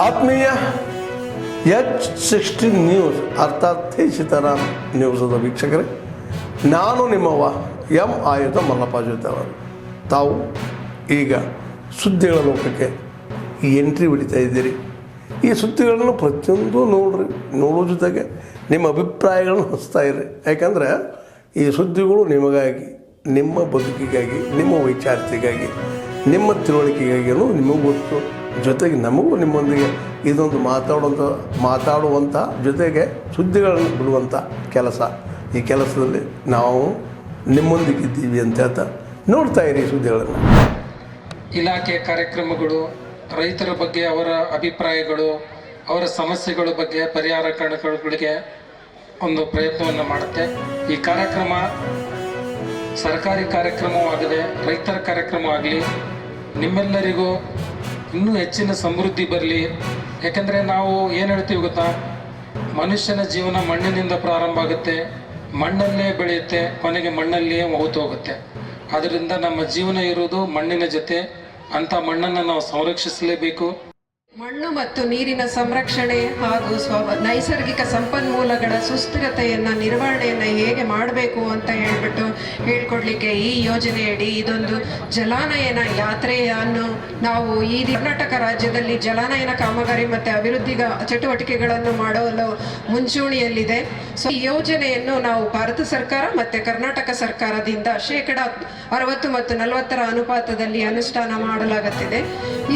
ಆತ್ಮೀಯ H16 news ಅರ್ಥಾತ್ ಸೀತಾರಾಮ್ ನ್ಯೂಸದ ವೀಕ್ಷಕರೇ, ನಾನು ನಿಮ್ಮವ ಎಂ ಆಯುಧ ಮಲ್ಲಪ್ಪ ಜೊತೆಯವರು. ತಾವು ಈಗ ಸುದ್ದಿಗಳ ಲೋಕಕ್ಕೆ ಎಂಟ್ರಿ ಹೊಡಿತಾ ಇದ್ದೀರಿ. ಈ ಸುದ್ದಿಗಳನ್ನು ಪ್ರತಿಯೊಂದು ನೋಡೋ ಜೊತೆಗೆ ನಿಮ್ಮ ಅಭಿಪ್ರಾಯಗಳನ್ನು ಹಂಚ್ತಾ ಇರಿ. ಯಾಕಂದರೆ ಈ ಸುದ್ದಿಗಳು ನಿಮಗಾಗಿ, ನಿಮ್ಮ ಬದುಕಿಗಾಗಿ, ನಿಮ್ಮ ವೈಚಾರಿಕೆಗಾಗಿ, ನಿಮ್ಮ ತಿಳುವಳಿಕೆಗಾಗಿಯೂ ನಿಮಗೂ ಗೊತ್ತು. ಜೊತೆಗೆ ನಮಗೂ ನಿಮ್ಮೊಂದಿಗೆ ಇದೊಂದು ಮಾತಾಡುವಂಥ ಜೊತೆಗೆ ಸುದ್ದಿಗಳನ್ನು ಬಿಡುವಂಥ ಕೆಲಸ. ಈ ಕೆಲಸದಲ್ಲಿ ನಾವು ನಿಮ್ಮೊಂದಿಗಿದ್ದೀವಿ ಅಂತ ಹೇಳ್ತಾ ನೋಡ್ತಾ ಇರಿ ಸುದ್ದಿಗಳನ್ನು. ಇಲಾಖೆ ಕಾರ್ಯಕ್ರಮಗಳು, ರೈತರ ಬಗ್ಗೆ ಅವರ ಅಭಿಪ್ರಾಯಗಳು, ಅವರ ಸಮಸ್ಯೆಗಳ ಬಗ್ಗೆ ಪರಿಹಾರ ಕಾಣಗಳಿಗೆ ಒಂದು ಪ್ರಯತ್ನವನ್ನು ಮಾಡುತ್ತೆ. ಈ ಕಾರ್ಯಕ್ರಮ ಸರ್ಕಾರಿ ಕಾರ್ಯಕ್ರಮವಾಗದೆ ರೈತರ ಕಾರ್ಯಕ್ರಮವಾಗಲಿ, ನಿಮ್ಮೆಲ್ಲರಿಗೂ ಇನ್ನೂ ಹೆಚ್ಚಿನ ಸಮೃದ್ಧಿ ಬರಲಿ. ಯಾಕೆಂದರೆ ನಾವು ಏನು ಹೇಳ್ತೀವಿ ಗೊತ್ತಾ, ಮನುಷ್ಯನ ಜೀವನ ಮಣ್ಣಿನಿಂದ ಪ್ರಾರಂಭ ಆಗುತ್ತೆ, ಮಣ್ಣಲ್ಲೇ ಬೆಳೆಯುತ್ತೆ, ಕೊನೆಗೆ ಮಣ್ಣಲ್ಲಿಯೇ ಹೋಗುತ್ತೆ. ಆದ್ದರಿಂದ ನಮ್ಮ ಜೀವನ ಇರುವುದು ಮಣ್ಣಿನ ಜೊತೆ. ಅಂಥ ಮಣ್ಣನ್ನು ನಾವು ಸಂರಕ್ಷಿಸಲೇಬೇಕು. ಮಣ್ಣು ಮತ್ತು ನೀರಿನ ಸಂರಕ್ಷಣೆ ಹಾಗೂ ನೈಸರ್ಗಿಕ ಸಂಪನ್ಮೂಲಗಳ ಸುಸ್ಥಿರತೆಯನ್ನು ನಿರ್ವಹಣೆಯನ್ನು ಹೇಗೆ ಮಾಡಬೇಕು ಅಂತ ಹೇಳ್ಕೊಡ್ಲಿಕ್ಕೆ ಈ ಯೋಜನೆಯಡಿ ಇದೊಂದು ಜಲಾನಯನ ಯಾತ್ರೆಯನ್ನು ನಾವು ಈ ಕರ್ನಾಟಕ ರಾಜ್ಯದಲ್ಲಿ ಜಲಾನಯನ ಕಾಮಗಾರಿ ಮತ್ತು ಅಭಿವೃದ್ಧಿ ಚಟುವಟಿಕೆಗಳನ್ನು ಮಾಡಲು ಮುಂಚೂಣಿಯಲ್ಲಿದೆ. ಸೊ ಈ ಯೋಜನೆಯನ್ನು ನಾವು ಭಾರತ ಸರ್ಕಾರ ಮತ್ತು ಕರ್ನಾಟಕ ಸರ್ಕಾರದಿಂದ 60% ಮತ್ತು 40% ಅನುಪಾತದಲ್ಲಿ ಅನುಷ್ಠಾನ ಮಾಡಲಾಗುತ್ತಿದೆ.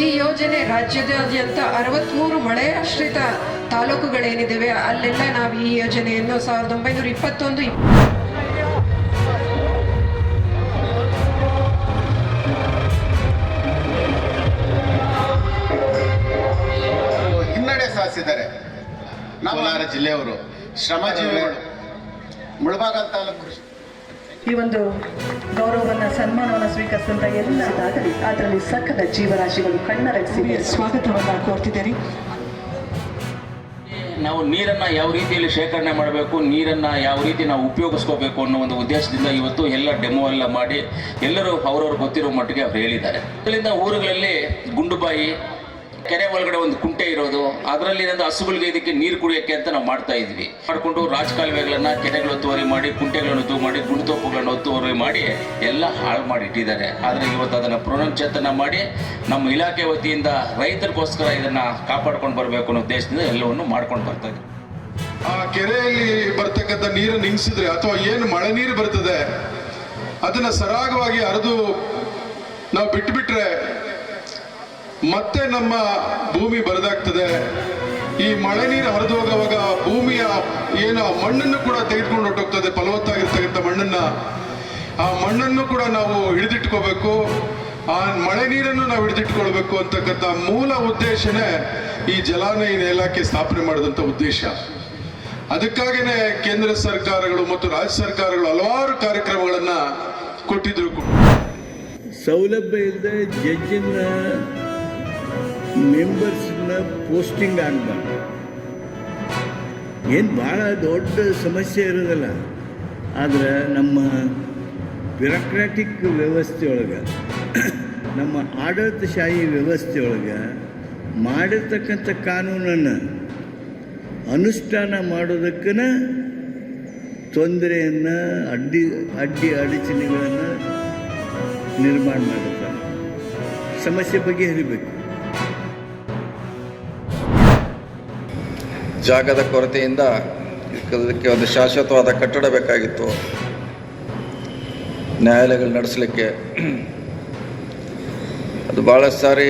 ಈ ಯೋಜನೆ ರಾಜ್ಯದಾದ್ಯಂತ 63 ಮಳೆಯಾಶ್ರಿತ ತಾಲೂಕುಗಳೇನಿದ್ದಾವೆ ಅಲ್ಲೆಲ್ಲ ನಾವು ಈ ಯೋಜನೆಯನ್ನು 1921 ಹಿನ್ನಡೆ ಸಾಧಿಸಿದ್ದಾರೆ. ಕೋಲಾರ ಜಿಲ್ಲೆಯವರು ಶ್ರಮಜೀವಿಗಳು ಮುಳಬಾಗ ತಾಲೂಕು ಈ ಒಂದು ಗೌರವವನ್ನು ಸನ್ಮಾನವನ್ನು ಸ್ವೀಕರಿಸಿದಂಥ ಎಲ್ಲದಾಗಲಿ ಅದರಲ್ಲಿ ಸಕಲ ಜೀವರಾಶಿಗಳು ಕಣ್ಣರಗಿಸಿ ಸ್ವಾಗತವನ್ನು ಕೋರ್ತಿದ್ದೀರಿ. ನಾವು ನೀರನ್ನು ಯಾವ ರೀತಿಯಲ್ಲಿ ಶೇಖರಣೆ ಮಾಡಬೇಕು, ನೀರನ್ನು ಯಾವ ರೀತಿ ನಾವು ಉಪಯೋಗಿಸ್ಕೋಬೇಕು ಅನ್ನೋ ಒಂದು ಉದ್ದೇಶದಿಂದ ಇವತ್ತು ಎಲ್ಲ ಡೆಮೋ ಎಲ್ಲ ಮಾಡಿ ಎಲ್ಲರೂ ಅವರವ್ರು ಗೊತ್ತಿರೋ ಮಟ್ಟಿಗೆ ಅವ್ರು ಹೇಳಿದ್ದಾರೆ. ಅದರಿಂದ ಊರುಗಳಲ್ಲಿ ಗುಂಡುಬಾಯಿ ಕೆರೆ ಒಳಗಡೆ ಒಂದು ಕುಂಟೆ ಇರೋದು, ಅದರಲ್ಲಿ ಹಸುಗಳಿಗೆ ಇದಕ್ಕೆ ನೀರು ಕುಡಿಯೋಕ್ಕೆ ಅಂತ ನಾವು ಮಾಡ್ತಾ ಇದ್ವಿ. ಮಾಡಿಕೊಂಡು ರಾಜಕಾಲುವೆಗಳನ್ನು, ಕೆರೆಗಳು ಒತ್ತುವರಿ ಮಾಡಿ, ಕುಂಟೆಗಳನ್ನು ಒತ್ತು ಮಾಡಿ, ಗುಂಡುತೋಪುಗಳನ್ನು ಒತ್ತುವರಿ ಮಾಡಿ ಎಲ್ಲ ಹಾಳು ಮಾಡಿ ಇಟ್ಟಿದ್ದಾರೆ. ಆದರೆ ಇವತ್ತು ಅದನ್ನು ಪುನಶ್ಚೇತನ ಮಾಡಿ ನಮ್ಮ ಇಲಾಖೆ ವತಿಯಿಂದ ರೈತರಿಗೋಸ್ಕರ ಇದನ್ನು ಕಾಪಾಡ್ಕೊಂಡು ಬರಬೇಕು ಅನ್ನೋ ಉದ್ದೇಶದಿಂದ ಎಲ್ಲವನ್ನು ಮಾಡ್ಕೊಂಡು ಬರ್ತಾ ಇದ್ದೀವಿ. ಆ ಕೆರೆಯಲ್ಲಿ ಬರ್ತಕ್ಕಂಥ ನೀರು ನಿಂಗಿಸಿದ್ರೆ ಅಥವಾ ಏನು ಮಳೆ ನೀರು ಬರ್ತದೆ ಅದನ್ನ ಸರಾಗವಾಗಿ ಹರಿದು ನಾವು ಬಿಟ್ಬಿಟ್ರೆ ಮತ್ತೆ ನಮ್ಮ ಭೂಮಿ ಬರದಾಗ್ತದೆ. ಈ ಮಳೆ ನೀರು ಹರಿದು ಹೋಗುವಾಗ ಭೂಮಿಯ ಏನು ಮಣ್ಣನ್ನು ಕೂಡ ತೆಗೆದುಕೊಂಡು ಹೊರಟೋಗ್ತದೆ, ಫಲವತ್ತಾಗಿರ್ತಕ್ಕಂಥ ಮಣ್ಣನ್ನ. ಆ ಮಣ್ಣನ್ನು ಕೂಡ ನಾವು ಹಿಡಿದಿಟ್ಕೋಬೇಕು, ಆ ಮಳೆ ನೀರನ್ನು ನಾವು ಹಿಡಿದಿಟ್ಕೊಳ್ಬೇಕು ಅಂತಕ್ಕಂಥ ಮೂಲ ಉದ್ದೇಶನೇ ಈ ಜಲಾನಯನ ಇಲಾಖೆ ಸ್ಥಾಪನೆ ಮಾಡಿದಂಥ ಉದ್ದೇಶ. ಅದಕ್ಕಾಗಿಯೇ ಕೇಂದ್ರ ಸರ್ಕಾರಗಳು ಮತ್ತು ರಾಜ್ಯ ಸರ್ಕಾರಗಳು ಹಲವಾರು ಕಾರ್ಯಕ್ರಮಗಳನ್ನ ಕೊಟ್ಟಿದ್ರು. ಸೌಲಭ್ಯ ಇಲ್ಲದೆ ಜಡ್ಜಿನ ಮೆಂಬರ್ಸ್ನ ಪೋಸ್ಟಿಂಗ್ ಆಗಬಾರ್ದು. ಏನು ಭಾಳ ದೊಡ್ಡ ಸಮಸ್ಯೆ ಇರೋದಲ್ಲ, ಆದರೆ ನಮ್ಮ ಬ್ಯೂರೋಕ್ರಾಟಿಕ್ ವ್ಯವಸ್ಥೆಯೊಳಗೆ, ನಮ್ಮ ಆಡಳಿತಶಾಹಿ ವ್ಯವಸ್ಥೆಯೊಳಗೆ ಮಾಡಿರ್ತಕ್ಕಂಥ ಕಾನೂನನ್ನು ಅನುಷ್ಠಾನ ಮಾಡೋದಕ್ಕನ ತೊಂದರೆಯನ್ನು, ಅಡಚಣೆಗಳನ್ನು ನಿರ್ಮಾಣ ಮಾಡುತ್ತಾರೆ. ಸಮಸ್ಯೆ ಬಗೆಹರಿಬೇಕು. ಜಾಗದ ಕೊರತೆಯಿಂದ ಇದಕ್ಕೆ ಒಂದು ಶಾಶ್ವತವಾದ ಕಟ್ಟಡ ಬೇಕಾಗಿತ್ತು ನ್ಯಾಯಾಲಯಗಳು ನಡೆಸಲಿಕ್ಕೆ. ಅದು ಭಾಳಷ್ಟು ಸಾರಿ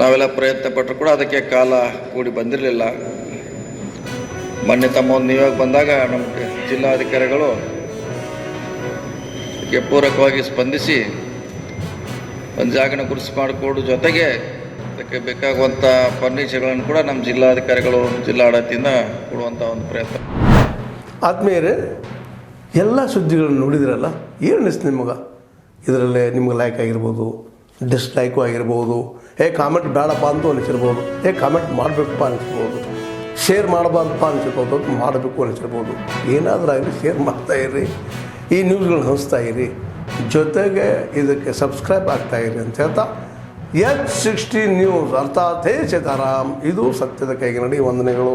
ನಾವೆಲ್ಲ ಪ್ರಯತ್ನ ಪಟ್ಟರು ಕೂಡ ಅದಕ್ಕೆ ಕಾಲ ಕೂಡಿ ಬಂದಿರಲಿಲ್ಲ. ಮೊನ್ನೆ ತಮ್ಮ ಒಂದು ನಿಯೋಗ ಬಂದಾಗ ನಮ್ಮ ಜಿಲ್ಲಾಧಿಕಾರಿಗಳು ಇದಕ್ಕೆ ಪೂರಕವಾಗಿ ಸ್ಪಂದಿಸಿ ಒಂದು ಜಾಗನ ಗುರುತು ಮಾಡಿಕೊಡೋ ಜೊತೆಗೆ ಅದಕ್ಕೆ ಬೇಕಾಗುವಂಥ ಫರ್ನಿಚರ್ಗಳನ್ನು ಕೂಡ ನಮ್ಮ ಜಿಲ್ಲಾಧಿಕಾರಿಗಳು, ಜಿಲ್ಲಾಡಳಿತದಿಂದ ಕೊಡುವಂಥ ಒಂದು ಪ್ರಯತ್ನ. ಆತ್ಮೀಯರೇ, ಎಲ್ಲ ಸುದ್ದಿಗಳನ್ನು ನೋಡಿದ್ರಲ್ಲ, ಏನು ಅನಿಸ್ತು ನಿಮಗೆ? ಇದರಲ್ಲೇ ನಿಮ್ಗೆ ಲೈಕ್ ಆಗಿರ್ಬೋದು, ಡಿಸ್ಲೈಕು ಆಗಿರ್ಬೋದು, ಕಾಮೆಂಟ್ ಬೇಡಪ್ಪ ಅಂತೂ ಅನಿಸಿರ್ಬೋದು, ಕಾಮೆಂಟ್ ಮಾಡಬೇಕಪ್ಪ ಅನಿಸ್ಬೋದು, ಶೇರ್ ಮಾಡಬಾರ್ದಪ್ಪ ಅನಿಸಿರ್ಬೋದು, ಮಾಡಬೇಕು ಅನಿಸಿರ್ಬೋದು. ಏನಾದರೂ ಆಗಲಿ ಶೇರ್ ಮಾಡ್ತಾಯಿರಿ, ಈ ನ್ಯೂಸ್ಗಳನ್ನ ಹಂಚ್ತಾ ಇರಿ, ಜೊತೆಗೆ ಇದಕ್ಕೆ ಸಬ್ಸ್ಕ್ರೈಬ್ ಆಗ್ತಾಯಿರಿ ಅಂತ ಹೇಳ್ತಾ H60 ನ್ಯೂಸ್ ಅರ್ಥಾತ್ ಹೇ ಸೀತಾರಾಮ್, ಇದು ಸತ್ಯದ ಕೈಗೆ ನಡಿ. ವಂದನೆಗಳು.